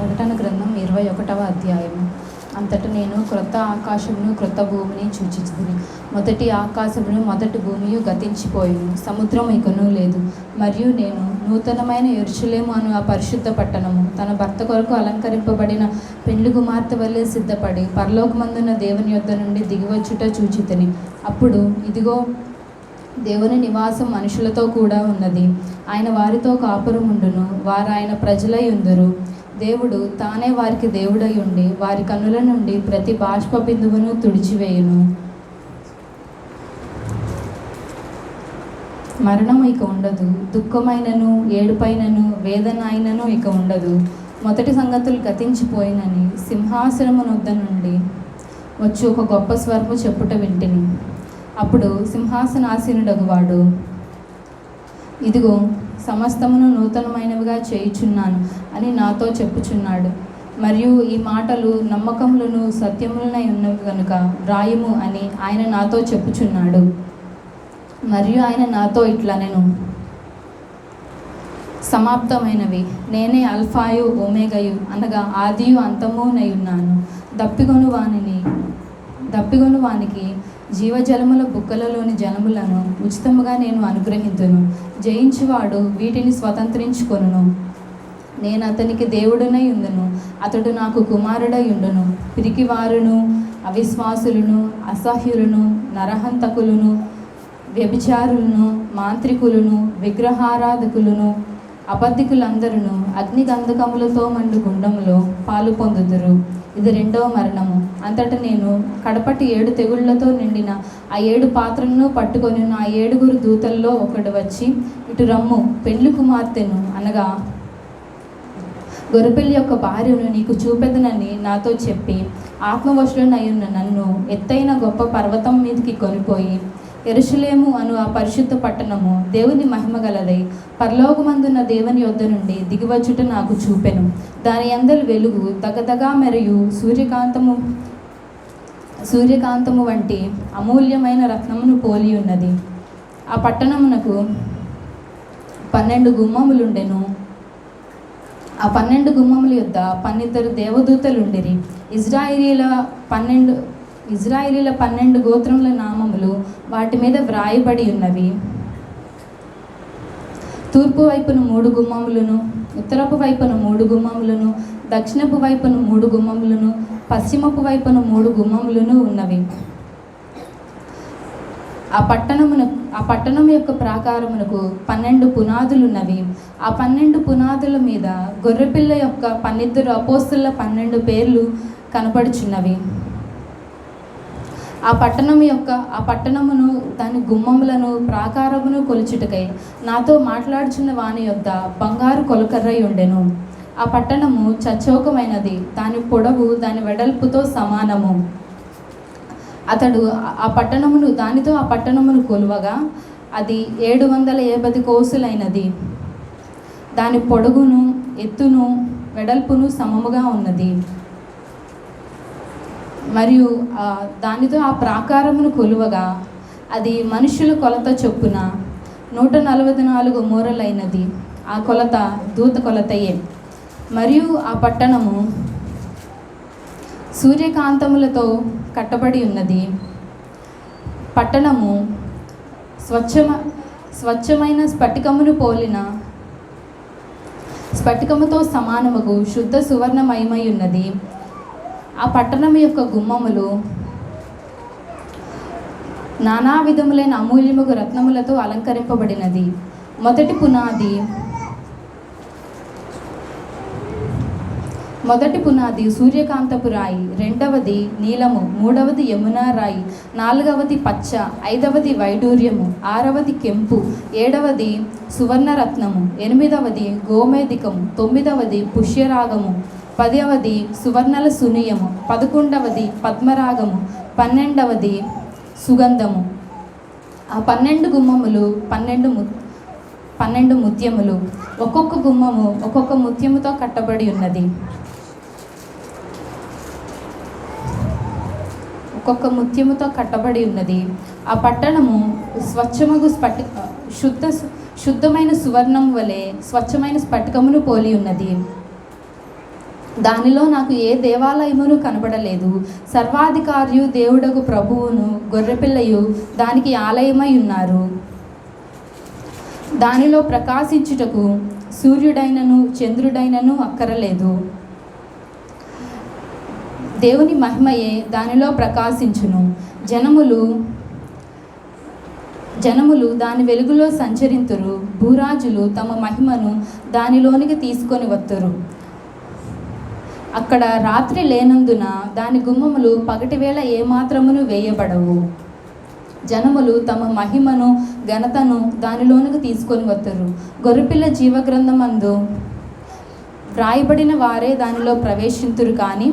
ప్రకటన గ్రంథం 21వ అధ్యాయము. అంతట నేను క్రొత్త ఆకాశమును క్రొత్త భూమిని చూచితిని. మొదటి ఆకాశమును మొదటి భూమియు గతించిపోయిను, సముద్రము ఇకను లేదు. మరియు నేను నూతనమైన యెరూషలేము అను ఆ పరిశుద్ధ పట్టణము తన భర్త కొరకు అలంకరింపబడిన పెండ్లి కుమార్తె వలె సిద్ధపడి పరలోకమందున్న దేవుని యొద్ద నుండి దిగివచ్చుట చూచితిని. అప్పుడు ఇదిగో, దేవుని నివాసం మనుషులతో కూడా ఉన్నది. ఆయన వారితో కాపురముండును, వారు ఆయన ప్రజలై ఉందురు. దేవుడు తానే వారికి దేవుడై ఉండి వారి కన్నుల నుండి ప్రతి బాష్ప బిందువును తుడిచివేయును. మరణము ఇక ఉండదు, దుఃఖమైనను ఏడుపైనను వేదన అయినను ఇక ఉండదు. మొదటి సంగతులు గతించిపోయినని సింహాసనము వద్ద నుండి వచ్చి ఒక గొప్ప స్వరము చెప్పుట వింటిని. అప్పుడు సింహాసనాసీనుడగు వాడు, ఇదిగో, సమస్తమును నూతనమైనవిగా చేయుచున్నాను అని నాతో చెప్పుచున్నాడు. మరియు ఈ మాటలు నమ్మకములను సత్యములనై ఉన్నవి కనుక వ్రాయుము అని ఆయన నాతో చెప్పుచున్నాడు. మరియు ఆయన నాతో ఇట్లనెను, సమాప్తమైనవి. నేనే అల్ఫాయు ఒమేగయు, అనగా ఆదియు అంతమునై ఉన్నాను. దప్పిగొను వానికి జీవజలముల బుక్కలలోని జలములను ఉచితముగా నేను అనుగ్రహింతును. జయించువాడు వీటిని స్వతంత్రించుకొనును. నేను అతనికి దేవుడనై ఉండును, అతడు నాకు కుమారుడై ఉండును. పిరికివారును, అవిశ్వాసులను, అసహ్యులను, నరహంతకులను, వ్యభిచారులను, మాంత్రికులను, విగ్రహారాధకులను, అబద్ధికులందరూ అగ్నిగంధకములతో మండు గుండములో పాలు పొందుదురు. ఇది రెండవ మరణము. అంతటా నేను కడపటి 7 తెగుళ్లతో నిండిన ఆ 7 పాత్రలను పట్టుకొని ఆ 7 దూతల్లో ఒకడు వచ్చి, ఇటు రమ్ము, పెండ్లి కుమార్తెను, అనగా గొర్రెపిల్ల యొక్క భార్యను నీకు చూపెదనని నాతో చెప్పి, ఆత్మవశుడనయ్యున్న నన్ను ఎత్తైన గొప్ప పర్వతం మీదకి కొనిపోయి, యెరూషలేము అను ఆ పరిశుద్ధ పట్టణము దేవుని మహిమ గలదై పరలోకమందున్న దేవుని యొద్ద నుండి దిగివచ్చుట నాకు చూపెను. దాని అందరి వెలుగు దగదగా మరియు సూర్యకాంతము వంటి అమూల్యమైన రత్నమును పోలి ఉన్నది. ఆ పట్టణమునకు 12 గుమ్మములుండెను. ఆ 12 గుమ్మముల యొద్ద 12 దేవదూతలుండిరి. ఇజ్రాయేలీల 12 గోత్రముల నామములు వాటి మీద వ్రాయబడి ఉన్నవి. తూర్పు వైపున 3 గుమ్మములను, ఉత్తరపు వైపున 3 గుమ్మములను, దక్షిణపు వైపున 3 గుమ్మములను, పశ్చిమపు వైపున 3 గుమ్మములను ఉన్నవి. ఆ పట్టణం యొక్క ప్రాకారమునకు 12 పునాదులున్నవి. ఆ 12 పునాదుల మీద గొర్రెపిల్ల యొక్క 12 అపోస్తలుల 12 పేర్లు కనపడుచున్నవి. ఆ పట్టణమును దాని గుమ్మములను ప్రాకారమును కొలుచుటకై నాతో మాట్లాడుచున్న వాని యొద్ద బంగారు కొలకర్రై ఉండెను. ఆ పట్టణము చచ్చౌకమైనది, దాని పొడవు దాని వెడల్పుతో సమానము. అతడు ఆ పట్టణమును కొలువగా అది 780 కోసులైనది. దాని పొడుగును ఎత్తును వెడల్పును సమముగా ఉన్నది. మరియు దానితో ఆ ప్రాకారమును కొలువగా అది మనుషుల కొలత చొప్పున 144 మూరలైనది. ఆ కొలత దూత కొలతయే. మరియు ఆ పట్టణము సూర్యకాంతములతో కట్టబడి ఉన్నది. పట్టణము స్వచ్ఛమైన స్ఫటికమును పోలిన స్ఫటికముతో సమానముగు శుద్ధ సువర్ణమయమై ఉన్నది. ఆ పట్టణం యొక్క గుమ్మములు నానా విధములైన అమూల్యముగు రత్నములతో అలంకరింపబడినది. మొదటి పునాది సూర్యకాంతపు రాయి, రెండవది నీలము, మూడవది యమునా రాయి, నాలుగవది పచ్చ, ఐదవది వైడూర్యము, ఆరవది కెంపు, ఏడవది సువర్ణరత్నము, ఎనిమిదవది గోమేధికము, తొమ్మిదవది పుష్యరాగము, 10వది సువర్ణల సునియము, 11వది పద్మరాగము, 12వది సుగంధము. ఆ 12 గుమ్మములు 12 ముత్యములు, ఒక్కొక్క గుమ్మము ఒక్కొక్క ముత్యముతో కట్టబడి ఉన్నది. ఆ పట్టణము శుద్ధమైన సువర్ణం వలె స్వచ్ఛమైన స్ఫటికమును పోలి ఉన్నది. దానిలో నాకు ఏ దేవాలయమును కనబడలేదు. సర్వాధికారియు దేవుడగు ప్రభువును గొర్రెపిల్లయు దానికి ఆలయమై ఉన్నారు. దానిలో ప్రకాశించుటకు సూర్యుడైనను చంద్రుడైనను అక్కరలేదు. దేవుని మహిమయే దానిలో ప్రకాశించును. జనములు దాని వెలుగులో సంచరింతురు. భూరాజులు తమ మహిమను దానిలోనికి తీసుకొని వత్తురు. అక్కడ రాత్రి లేనందున దాని గుమ్మములు పగటివేళ ఏమాత్రమును వేయబడవు. జనములు తమ మహిమను ఘనతను దానిలోనికి తీసుకొని వత్తురు. గొర్రెపిల్ల జీవగ్రంథమందు వ్రాయబడిన వారే దానిలో ప్రవేశింతురు. కానీ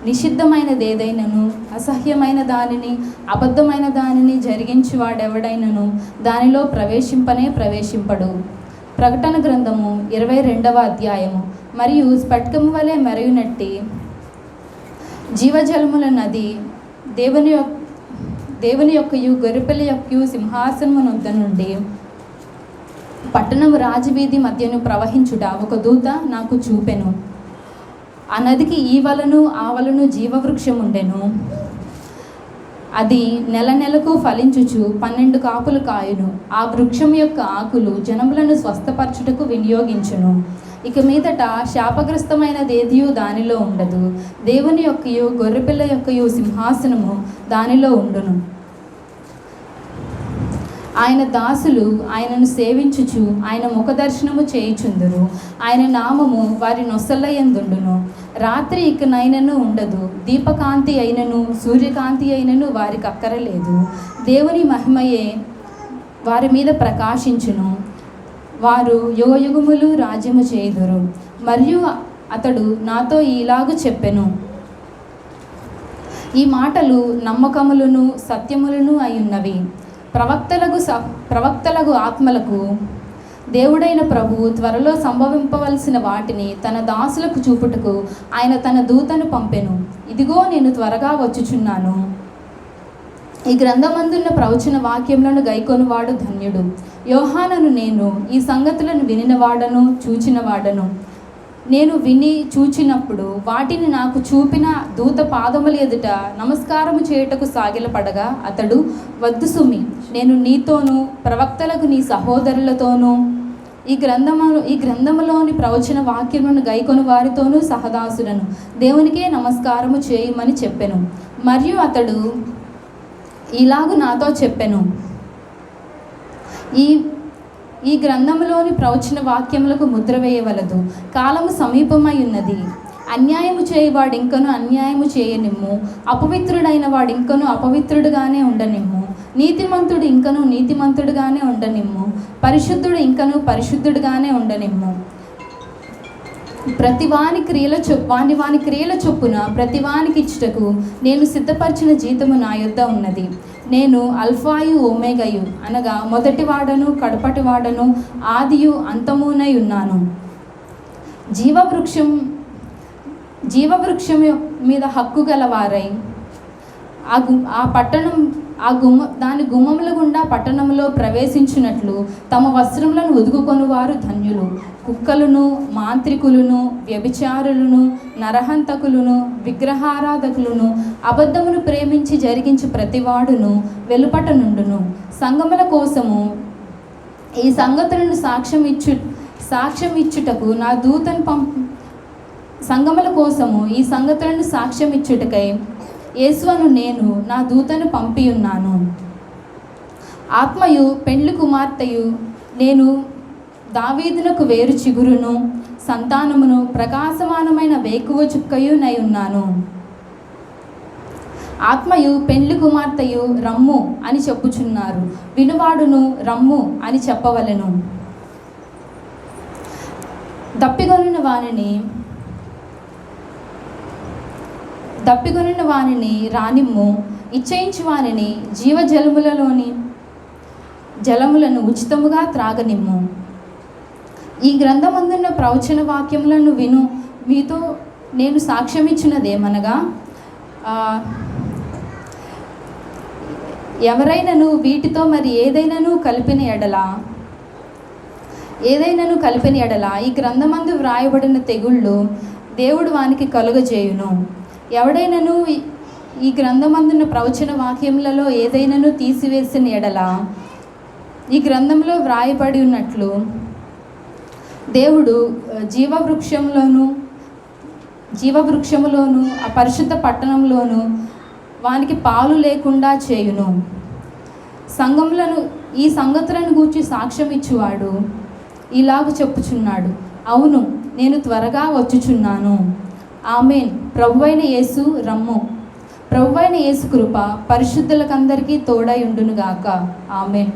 నిషిద్ధమైనదేదైనను అసహ్యమైన దానిని అబద్ధమైన దానిని జరిగించువాడెవడైనను దానిలో ప్రవేశింపడు. ప్రకటన గ్రంథము 22వ అధ్యాయము. మరియు స్ఫటికము వలె మెరయునట్టి జీవజలముల నది దేవుని యొక్కయు గొర్రెపిల్ల యొక్కయు సింహాసనము నొద్ద నుండి పట్టణము రాజవీధి మధ్యను ప్రవహించుట ఒక దూత నాకు చూపెను. ఆ నదికి ఈ వలను ఆ వలను జీవవృక్షం ఉండెను. అది నెలకు ఫలించుచు 12 కాపులు కాయును. ఆ వృక్షం యొక్క ఆకులు జనములను స్వస్థపరచుటకు వినియోగించును. ఇక మీదట శాపగ్రస్తమైనదేదియు దానిలో ఉండదు. దేవుని యొక్కయు గొర్రెపిల్ల యొక్కయు సింహాసనము దానిలో ఉండును. ఆయన దాసులు ఆయనను సేవించుచు ఆయన ముఖదర్శనము చేయుచుందురు. ఆయన నామము వారి నొసలయందుండును. రాత్రి ఇకనైనను ఉండదు. దీపకాంతి అయినను సూర్యకాంతి అయినను వారికి అక్కరలేదు. దేవుని మహిమయే వారి మీద ప్రకాశించును. వారు యుగయుగములు రాజ్యము చేయుదురు. మరియు అతడు నాతో ఇలాగు చెప్పెను, ఈ మాటలు నమ్మకములను సత్యములను అయ్యున్నవి. ప్రవక్తలకు ఆత్మలకు దేవుడైన ప్రభువు త్వరలో సంభవింపవలసిన వాటిని తన దాసులకు చూపుటకు ఆయన తన దూతను పంపెను. ఇదిగో నేను త్వరగా వచ్చుచున్నాను. ఈ గ్రంథమందున్న ప్రవచన వాక్యములను గైకొనువాడు ధన్యుడు. యోహానను నేను ఈ సంగతులను వినినవాడను చూచినవాడను. నేను విని చూచినప్పుడు వాటిని నాకు చూపిన దూత పాదముల ఎదుట నమస్కారము చేయుటకు సాగిలపడగా అతడు, వద్దు సుమి, నేను నీతోనూ ప్రవక్తలకు నీ సహోదరులతోనూ ఈ గ్రంథములోని ప్రవచన వాక్యములను గైకొని వారితోనూ సహదాసులను దేవునికే నమస్కారము చేయమని చెప్పెను. మరియు అతడు ఇలాగు నాతో చెప్పెను, ఈ గ్రంథములోని ప్రవచన వాక్యములకు ముద్ర వేయవలదు. కాలము సమీపమై ఉన్నది. అన్యాయము చేయవాడు ఇంకను అన్యాయము చేయనిమ్ము. అపవిత్రుడైన వాడు ఇంకను అపవిత్రుడుగానే ఉండనిమ్ము. నీతిమంతుడు ఇంకను నీతిమంతుడుగానే ఉండనిమ్ము. పరిశుద్ధుడు ఇంకను పరిశుద్ధుడుగానే ఉండనిమ్ము. వాని క్రియల చొప్పున ప్రతివానికి ఇచ్చుటకు నేను సిద్ధపరిచిన జీతము నా యొద్ద ఉన్నది. నేను అల్ఫాయు ఓమేగయు, అనగా మొదటివాడను కడపటివాడను ఆదియు అంతమునై ఉన్నాను. జీవవృక్షం మీద హక్కు గలవారై దాని గుమ్మముల గుండా పట్టణంలో ప్రవేశించినట్లు తమ వస్త్రములను ఉదుకుకొనువారు ధన్యులు. కుక్కలను, మాంత్రికులను, వ్యభిచారులను, నరహంతకులను, విగ్రహారాధకులను, అబద్ధమును ప్రేమించి జరిగించు ప్రతివాడును వెలుపట నుండును. సంగముల కోసము ఈ సంగతులను సాక్ష్యం ఇచ్చుటకు నా దూతను సంగముల కోసము ఈ సంగతులను సాక్ష్యం ఇచ్చుటకై యేసును నేను నా దూతను పంపియున్నాను. ఆత్మయు పెండ్లి కుమార్తెయు నేను దావీదునకు వేరు చిగురును, సంతానమును, ప్రకాశమానమైన వేకువ చుక్కయు నై ఉన్నాను. ఆత్మయు పెండ్లి కుమార్తెయు రమ్ము అని చెప్పుచున్నారు. వినువాడును రమ్ము అని చెప్పవలెను. దప్పిగొనిన వానిని రానిమ్ము. ఇచ్చయించు వానిని జలములను ఉచితముగా త్రాగనిమ్ము. ఈ గ్రంథమందున్న ప్రవచన వాక్యములను విను. మీతో నేను సాక్ష్యమిచ్చినదేమనగా, ఎవరైనాను వీటితో మరి ఏదైనాను కలిపిన ఎడల ఈ గ్రంథమందు వ్రాయబడిన తెగుళ్ళు దేవుడు వానికి కలుగజేయును. ఎవడైనను ఈ గ్రంథమందున్న ప్రవచన వాక్యములలో ఏదైనాను తీసివేసిన ఎడల ఈ గ్రంథంలో వ్రాయబడి ఉన్నట్లు దేవుడు జీవవృక్షములోను ఆ పరిశుద్ధ పట్టణంలోను వానికి పాలు లేకుండా చేయును. ఈ సంగతులను గూర్చి సాక్ష్యం ఇచ్చువాడు ఇలాగ చెప్పుచున్నాడు, అవును, నేను త్వరగా వచ్చుచున్నాను. ఆమేన్. ప్రభువైన యేసు రమ్ము. ప్రభువైన యేసు కృప పరిశుద్ధులకందరికీ తోడై ఉండునుగాక. ఆమేన్.